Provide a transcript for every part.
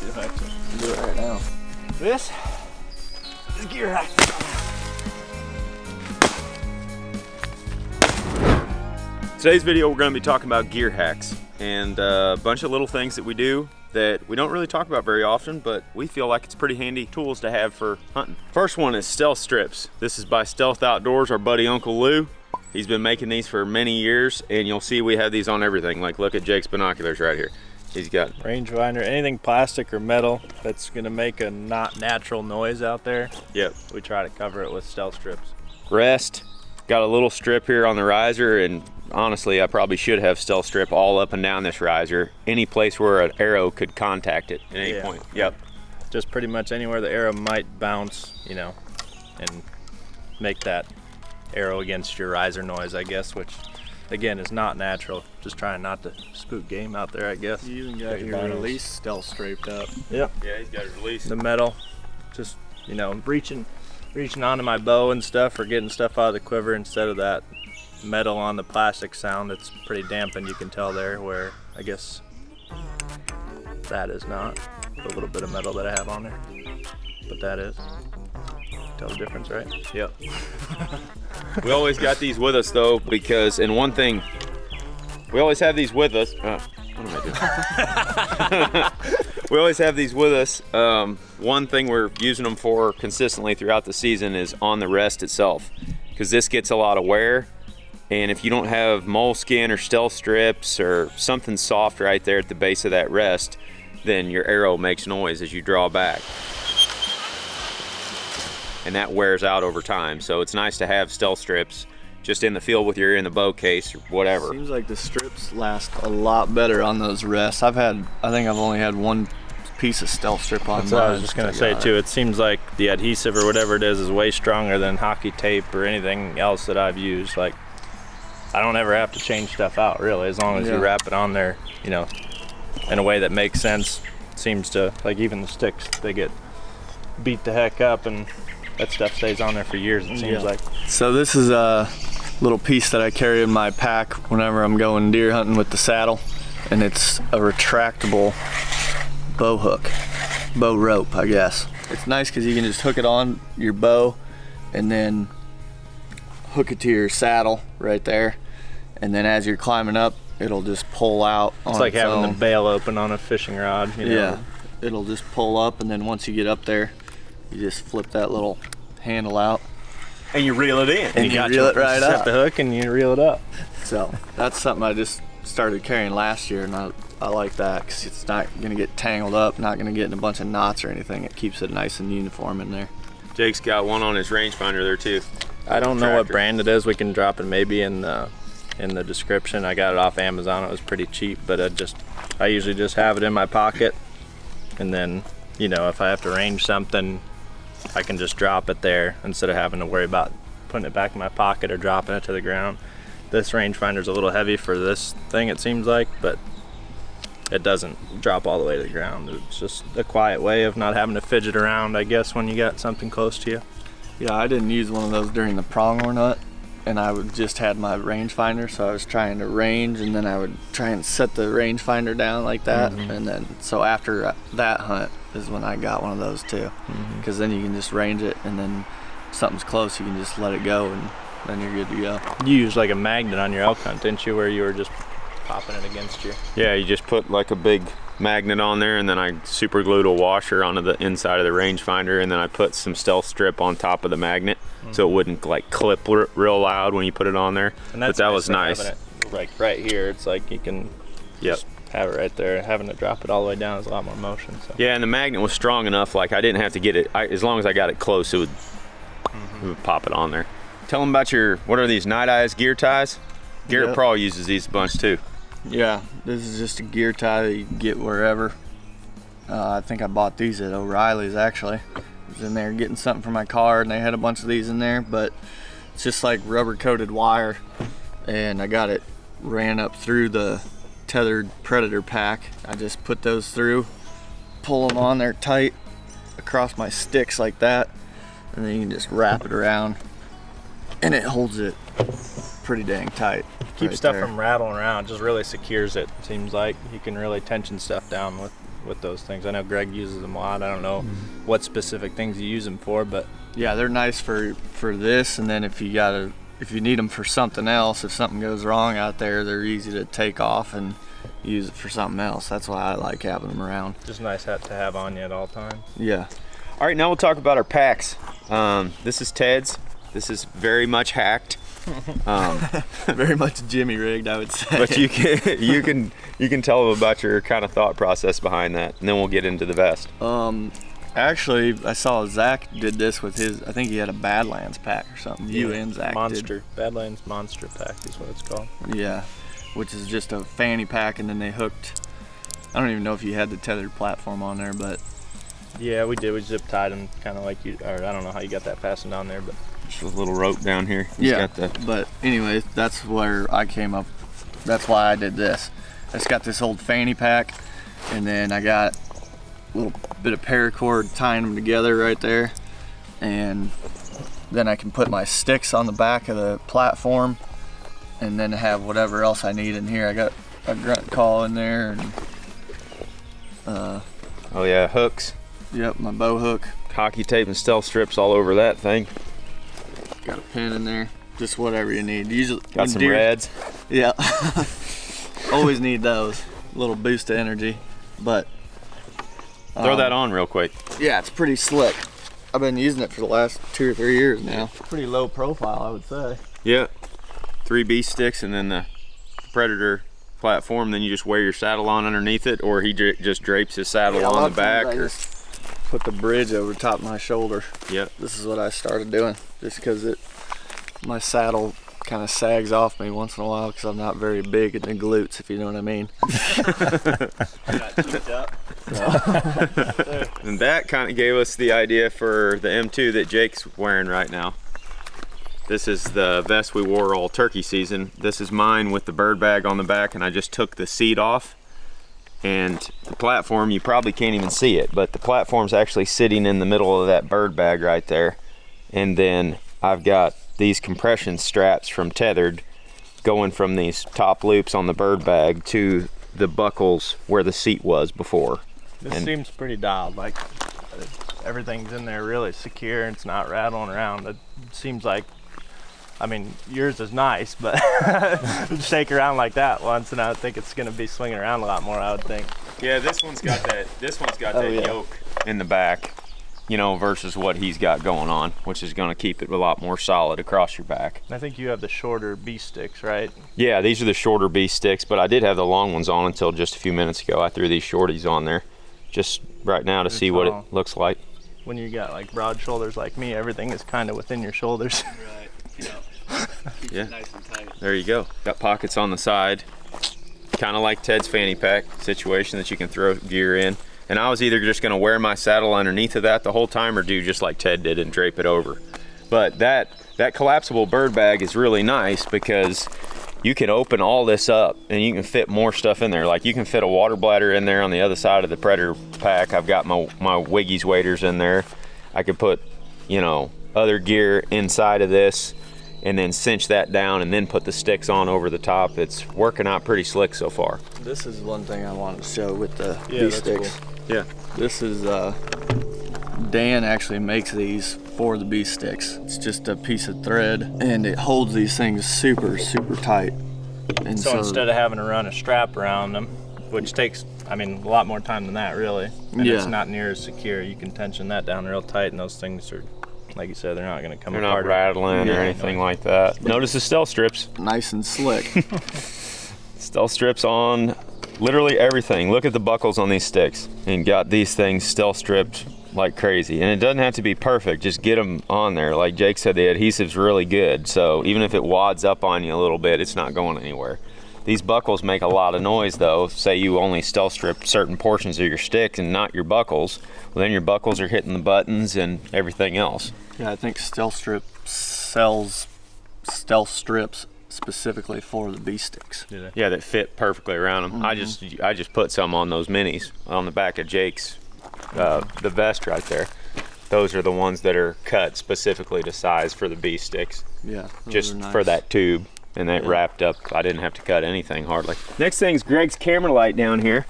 Do it right now. This is gear hack. Today's video, we're going to be talking about gear hacks and a bunch of little things that we do that we don't really talk about very often, but we feel like it's pretty handy tools to have for hunting. First one is stealth strips. This is by Stealth Outdoors, our buddy Uncle Lou. He's been making these for many years, and you'll see we have these on everything. Like, look at Jake's binoculars right here. He's got rangefinder, anything plastic or metal that's gonna make a not natural noise out there. Yep. We try to cover it with stealth strips. Rest. Got a little strip here on the riser, and honestly, I probably should have stealth strip all up and down this riser. Any place where an arrow could contact it at any point. Yep. Just pretty much anywhere the arrow might bounce, you know, and make that arrow against your riser noise, I guess, which again is not natural. Just trying not to spook game out there, I guess. You even got your release stealth straped up. Yep. Yeah, he's got it released. The metal, just, you know, reaching onto my bow and stuff, or getting stuff out of the quiver instead of that metal on the plastic sound. It's pretty dampened, you can tell there, where I guess that is not. The little bit of metal that I have on there, but that is. Tell the difference, right? Yep. We always got these with us though, because, and one thing, we always have these with us. What am I doing? We always have these with us. One thing we're using them for consistently throughout the season is on the rest itself, because this gets a lot of wear. And if you don't have moleskin or stealth strips or something soft right there at the base of that rest, then your arrow makes noise as you draw back. And that wears out over time. So it's nice to have stealth strips just in the field with your in the bow case or whatever. Seems like the strips last a lot better on those rests. I think I've only had one piece of stealth strip on. That's what I was just gonna say too. It seems like the adhesive or whatever it is way stronger than hockey tape or anything else that I've used. Like, I don't ever have to change stuff out really, as long as you wrap it on there, you know, in a way that makes sense. Seems to, like, even the sticks, they get beat the heck up and that stuff stays on there for years, it seems like. So this is a little piece that I carry in my pack whenever I'm going deer hunting with the saddle, and it's a retractable bow hook, bow rope, I guess. It's nice because you can just hook it on your bow and then hook it to your saddle right there, and then as you're climbing up, it'll just pull out on It's like its having own. the bail open on a fishing rod, you know? Yeah, it'll just pull up, and then once you get up there, you just flip that little handle out. And you reel it in. And you reel it right Set up. the hook and you reel it up. So that's something I just started carrying last year, and I like that because it's not going to get tangled up, not going to get in a bunch of knots or anything. It keeps it nice and uniform in there. Jake's got one on his rangefinder there too. I don't know what brand it is. We can drop it maybe in the description. I got it off Amazon. It was pretty cheap, but I usually just have it in my pocket, and then, you know, if I have to range something, I can just drop it there instead of having to worry about putting it back in my pocket or dropping it to the ground. This rangefinder's a little heavy for this thing, it seems like, but it doesn't drop all the way to the ground. It's just a quiet way of not having to fidget around, I guess, when you got something close to you. Yeah, I didn't use one of those during the pronghorn hunt, and I just had my rangefinder, so I was trying to range, and then I would try and set the rangefinder down like that, and then so after that hunt is when I got one of those too, because then you can just range it, and then if something's close, you can just let it go, and then you're good to go. You used like a magnet on your elk hunt, didn't you, where you were just popping it against you? Yeah, you just put like a big magnet on there, and then I super glued a washer onto the inside of the rangefinder, and then I put some stealth strip on top of the magnet so it wouldn't like clip real loud when you put it on there. And that's but that was nice. Having it, like right here, it's like you can just have it right there. Having to drop it all the way down is a lot more motion. So. Yeah, and the magnet was strong enough, like I didn't have to get it. As long as I got it close, it would pop it on there. Tell them about what are these, Night Eyes gear ties? Garrett Prawl uses these a bunch too. Yeah, this is just a gear tie that you can get wherever. I think I bought these at O'Reilly's actually. I was in there getting something for my car, and they had a bunch of these in there, but it's just like rubber coated wire, and I got it ran up through the tethered Predator pack. I just put those through, pull them on there tight across my sticks like that, and then you can just wrap it around, and it holds it pretty dang tight. Keeps stuff from rattling around, just really secures it. Seems like you can really tension stuff down with with those things. I know Greg uses them a lot. I don't know what specific things you use them for, but yeah, they're nice for this, and then if you need them for something else, if something goes wrong out there, they're easy to take off and use it for something else. That's why I like having them around. just nice to have on you at all times. Yeah. All right, now we'll talk about our packs. This is Ted's. This is very much hacked. Very much Jimmy rigged, I would say. But you can tell them about your kind of thought process behind that, and then we'll get into the vest. Actually, I saw Zach did this with his, I think he had a Badlands pack or something. You and Zach Monster. Badlands Monster pack is what it's called. Yeah, which is just a fanny pack, and then they hooked, I don't even know if you had the tethered platform on there, but. Yeah, we did. We zip tied them kind of like you, or I don't know how you got that fastened on there, but. Just a little rope down here. Yeah, but anyway, that's where I came up. That's why I did this. I just got this old fanny pack, and then I got a little bit of paracord tying them together right there, and then I can put my sticks on the back of the platform, and then have whatever else I need in here. I got a grunt call in there, and oh yeah, hooks. Yep, my bow hook. Hockey tape and stealth strips all over that thing. Got a pin in there. Just whatever you need. Usually Got some reds. Yeah. Always need those. A little boost of energy. But throw that on real quick. yeah, it's pretty slick. I've been using it for the last 2 or 3 years now. Pretty low profile, I would say. Yeah. 3 beast sticks and then the Predator platform. Then you just wear your saddle on underneath it, or he just drapes his saddle on the back. I just put the bridge over top of my shoulder. Yep. This is what I started doing, just because my saddle kind of sags off me once in a while, because I'm not very big in the glutes, if you know what I mean. Got cheeked up. And that kind of gave us the idea for the M2 that Jake's wearing right now. This is the vest we wore all turkey season. This is mine with the bird bag on the back, and I just took the seat off. And the platform, you probably can't even see it, but the platform's actually sitting in the middle of that bird bag right there. And then I've got these compression straps from Tethered going from these top loops on the bird bag to the buckles where the seat was before. This seems pretty dialed. Like everything's in there really secure and it's not rattling around. It seems like, I mean, yours is nice, but shake around like that once, and I think it's going to be swinging around a lot more, I would think. Yeah, this one's got that. This one's got that yoke in the back, you know, versus what he's got going on, which is going to keep it a lot more solid across your back. I think you have the shorter B sticks, right? Yeah, these are the shorter B sticks, but I did have the long ones on until just a few minutes ago. I threw these shorties on there, just right now to see what it looks like. When you got like broad shoulders like me, everything is kind of within your shoulders. Right. Yeah. Yeah. Nice and tight. There you go. Got pockets on the side, kind of like Ted's fanny pack situation that you can throw gear in. And I was either just going to wear my saddle underneath of that the whole time, or do just like Ted did and drape it over. But that collapsible bird bag is really nice because you can open all this up and you can fit more stuff in there. Like you can fit a water bladder in there on the other side of the Predator pack. I've got my Wiggy's waders in there. I could put, you know, other gear inside of this and then cinch that down and then put the sticks on over the top. It's working out pretty slick so far. This is one thing I wanted to show with the B-sticks. Cool. Yeah. This is, Dan actually makes these for the B-sticks. It's just a piece of thread, and it holds these things super, super tight. And So instead of having to run a strap around them, which takes, I mean, a lot more time than that, really. And it's not near as secure. You can tension that down real tight, and those things are, like you said, they're not going to come They're apart. not rattling or anything like that. Notice the stealth strips. nice and slick. Stealth strips on literally everything. Look at the buckles on these sticks. And got these things stealth stripped like crazy. And it doesn't have to be perfect. Just get them on there. Like Jake said, the adhesive's really good. So even if it wads up on you a little bit, it's not going anywhere. These buckles make a lot of noise though. Say you only stealth strip certain portions of your stick and not your buckles. Well, then your buckles are hitting the buttons and everything else. Yeah, I think Stealth Strip sells stealth strips specifically for the B-sticks. Yeah, that fit perfectly around them. Mm-hmm. I just put some on those minis on the back of Jake's, the vest right there. Those are the ones that are cut specifically to size for the B-sticks. Yeah, Just for that tube. And that wrapped up. I didn't have to cut anything hardly. Next thing is Greg's camera light down here.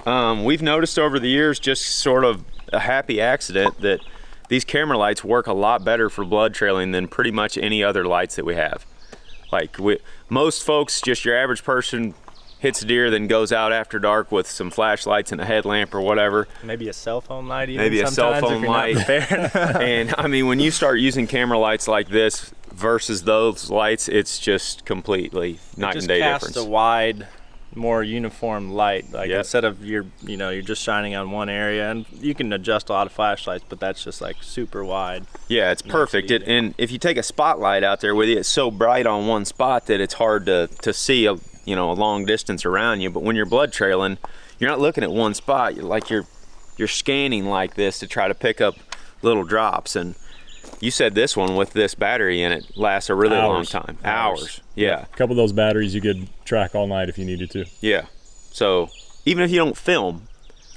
We've noticed over the years, just sort of a happy accident, that these camera lights work a lot better for blood trailing than pretty much any other lights that we have. Like most folks, just your average person hits a deer, then goes out after dark with some flashlights and a headlamp or whatever. Maybe a cell phone light even. Maybe a cell phone light. And I mean, when you start using camera lights like this versus those lights, it's just completely night and day difference. It just casts a wide, more uniform light. Like instead of you're just shining on one area, and you can adjust a lot of flashlights, but that's just like super wide. Yeah, it's perfect. And if you take a spotlight out there with you, it's so bright on one spot that it's hard to see a long distance around you. But when you're blood trailing, you're not looking at one spot. You're scanning like this to try to pick up little drops. And you said this one with this battery in it lasts a really long time. Hours. Yeah. A couple of those batteries you could track all night if you needed to. Yeah. So even if you don't film,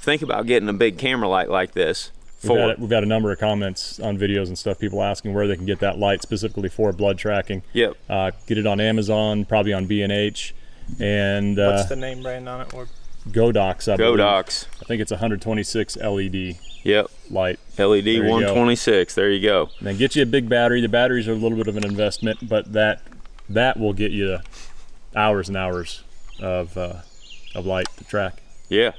think about getting a big camera light like this. We've got a number of comments on videos and stuff, people asking where they can get that light specifically for blood tracking. Yep. Get it on Amazon, probably on B&H. And what's the name brand on it? Godox, I believe. Godox. I think it's 126 LED. Yep. Light. LED 126. There you go. And then get you a big battery. The batteries are a little bit of an investment, but that will get you hours and hours of light to track. Yeah.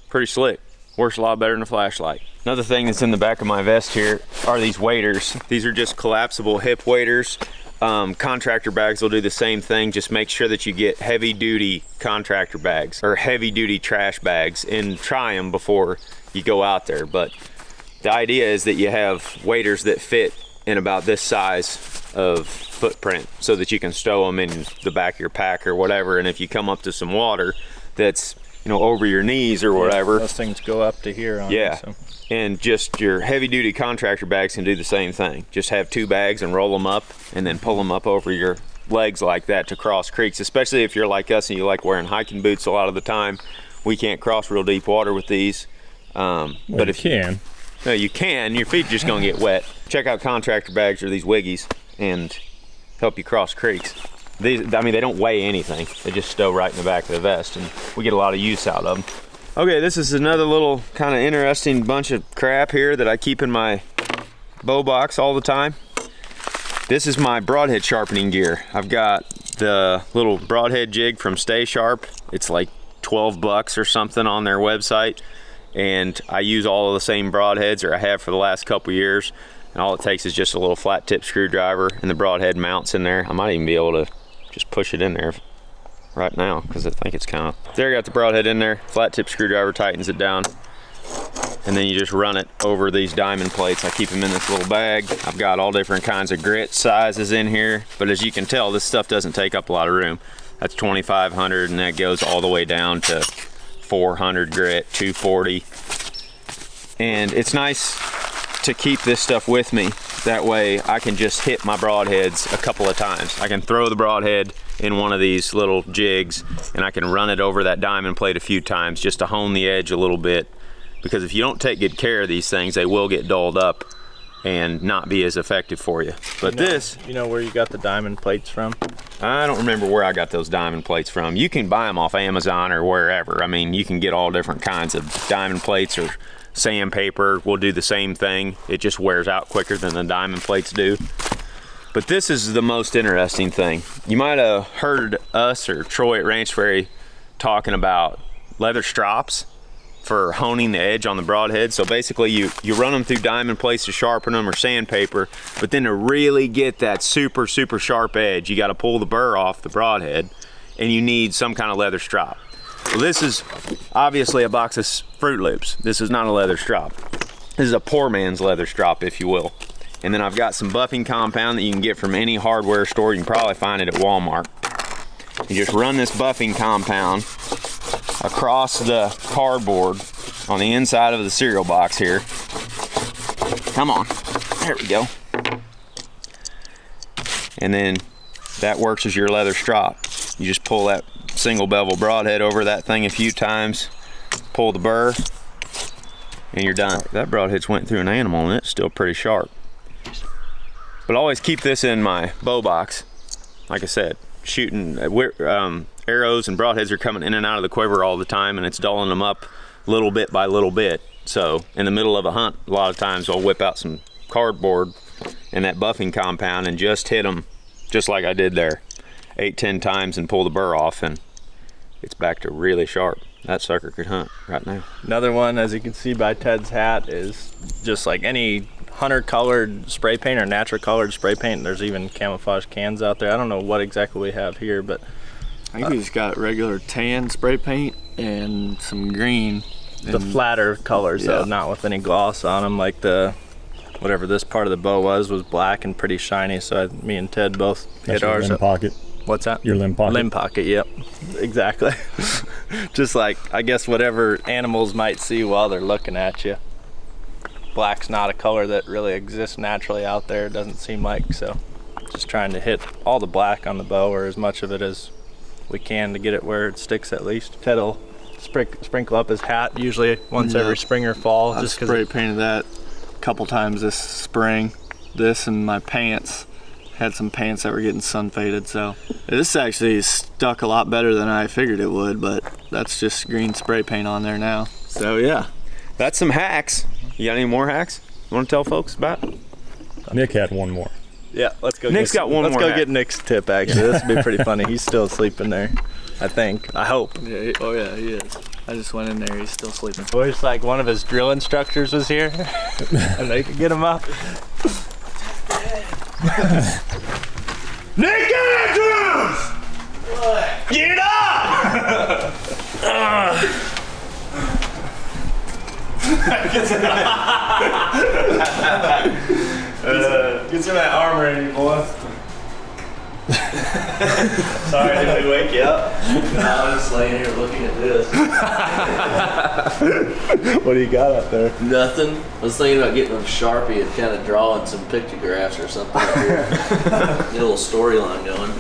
Pretty slick. Works a lot better than a flashlight. Another thing that's in the back of my vest here are these waders. These are just collapsible hip waders. Contractor bags will do the same thing. Just make sure that you get heavy duty contractor bags or heavy duty trash bags and try them before you go out there. But the idea is that you have waders that fit in about this size of footprint so that you can stow them in the back of your pack or whatever. And if you come up to some water that's over your knees or whatever, those things go up to here on yeah. So. And just your heavy duty contractor bags can do the same thing. Just have 2 bags and roll them up and then pull them up over your legs like that to cross creeks, especially if you're like us and you like wearing hiking boots a lot of the time. We can't cross real deep water with these. But if you can. No, you can. Your feet are just gonna get wet. Check out contractor bags or these wiggies and help you cross creeks. These, I mean, they don't weigh anything. They just stow right in the back of the vest and we get a lot of use out of them. Okay, this is another little kind of interesting bunch of crap here that I keep in my bow box all the time. This is my broadhead sharpening gear. I've got the little broadhead jig from Stay Sharp. It's like $12 or something on their website. And I use all of the same broadheads, or I have for the last couple years. And all it takes is just a little flat tip screwdriver and the broadhead mounts in there. I might even be able to just push it in there right now because I think it's kind of there. Got the broadhead in there, flat tip screwdriver tightens it down, and then you just run it over these diamond plates. I keep them in this little bag. I've got all different kinds of grit sizes in here, but as you can tell, this stuff doesn't take up a lot of room. That's 2,500, and that goes all the way down to 400 grit, 240. And it's nice to keep this stuff with me. That way I can just hit my broadheads a couple of times. I can throw the broadhead in one of these little jigs and I can run it over that diamond plate a few times just to hone the edge a little bit, because if you don't take good care of these things, they will get dulled up and not be as effective for you. But you know where you got the diamond plates from? I don't remember where I got those diamond plates from. You can buy them off Amazon or wherever. I mean, you can get all different kinds of diamond plates, or sandpaper will do the same thing. It just wears out quicker than the diamond plates do. But this is the most interesting thing. You might have heard us or Troy at Ranch Ferry talking about leather strops for honing the edge on the broadhead. So basically you run them through diamond plates to sharpen them, or sandpaper, but then to really get that super sharp edge, you got to pull the burr off the broadhead and you need some kind of leather strop. Well, this is obviously a box of Fruit Loops. This is not a leather strop. This is a poor man's leather strop, if you will. And then I've got some buffing compound that you can get from any hardware store. You can probably find it at Walmart. You just run this buffing compound across the cardboard on the inside of the cereal box here. Come on, there we go. And then that works as your leather strop. You just pull that single bevel broadhead over that thing a few times, pull the burr, and you're done. That broadhead's went through an animal and it's still pretty sharp. But always keep this in my bow box. Like I said, shooting arrows and broadheads are coming in and out of the quiver all the time, and it's dulling them up little bit by little bit. So in the middle of a hunt, a lot of times I'll whip out some cardboard and that buffing compound and just hit them just like I did there 8-10 times and pull the burr off, and it's back to really sharp. That sucker could hunt right now. Another one, as you can see by Ted's hat, is just like any hunter colored spray paint or natural colored spray paint. There's even camouflage cans out there. I don't know what exactly we have here, but I think we just got regular tan spray paint and some green. The flatter colors, though, not with any gloss on them. Like whatever this part of the bow was black and pretty shiny. So me and Ted both hit ours. Limb pocket. What's that? Your limb pocket. Limb pocket, yep. Exactly. Just like, I guess, whatever animals might see while they're looking at you. Black's not a color that really exists naturally out there, it doesn't seem like. So just trying to hit all the black on the bow, or as much of it as we can to get it where it sticks at least. Ted will sprinkle up his hat usually once every spring or fall. I spray painted that a couple times this spring. This and my pants. Had some pants that were getting sun faded, so this actually is stuck a lot better than I figured it would, but that's just green spray paint on there now. So yeah. That's some hacks. You got any more hacks you want to tell folks about? Nick had one more. Yeah, let's go. Nick's got one more. Let's go hack. get Nick's tip, actually. This would be pretty funny. He's still sleeping there, I think. I hope. Yeah, oh yeah, he is. I just went in there, he's still sleeping. I wish like one of his drill instructors was here and they could get him up. Nick Andrews! What? Get up! Get some of that armor in you, boy. Sorry, did we wake you up? No, I was just laying here looking at this. What do you got up there? Nothing. I was thinking about getting a Sharpie and kind of drawing some pictographs or something up here. Get a little storyline going.